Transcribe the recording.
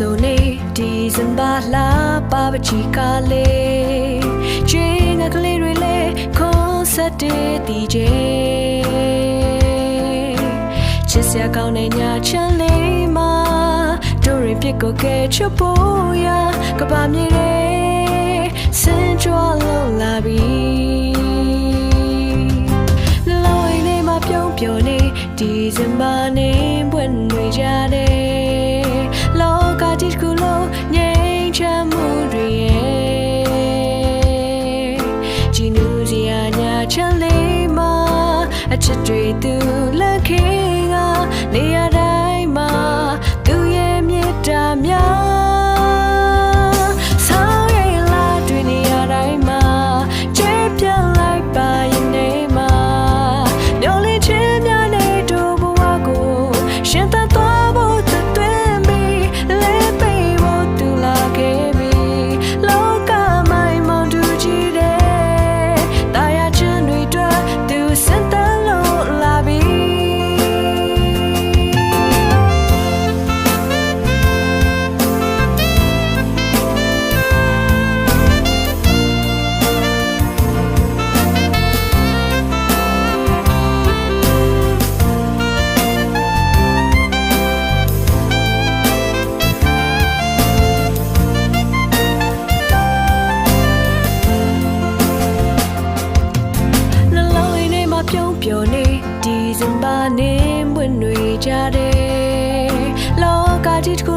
ဆိုနေဒီစင်ပါလာပါပချီကားလေးချင်းငါကလေးတွေလေခွန်ဆက်တဲ့ဒီကျချစ်စရာကောင်းတဲ့ညချမ်းလေးမှာတို့ရင်ပြစ်ကိုကဲချဖို့ရကဘာမြေတဲ့စင်ကြွလုံးလာပြီလောင်းနေမှာပြုံးပြောနေဒီစင်ပါနေပွင့်တွေကြတယ်လောကတိကူလုံးငြိမ်းချမ်းမှုတွေရဲ့ကြည်နူးစရာညချမ်းလေးမှာအချစ်တွေသူလက်ခေကနေရာတိုင်းမှာသူရဲ့မြေတာများဆောင်းရိမ်လာတွင်နေရာတိုင်းမှာချစ်ပြန်လိုက်ပါရင်နေမှာမျောလင်းခြင်းများနေတို့ဘဝကိုရှင်သန်သွားဖို့သွင်းပြီးလဲပေးဖို့သူလာခဲ့ပြီလောကမိုင်မောင်တူကြည့်တယ်တာယာချင်တွေတွေ့သူစင်တန်လို့လာပြီပြုံးပြောနေဒီစင်ပါနေပွင့်တွေကြတယ်လောကကြီးတစ်ခု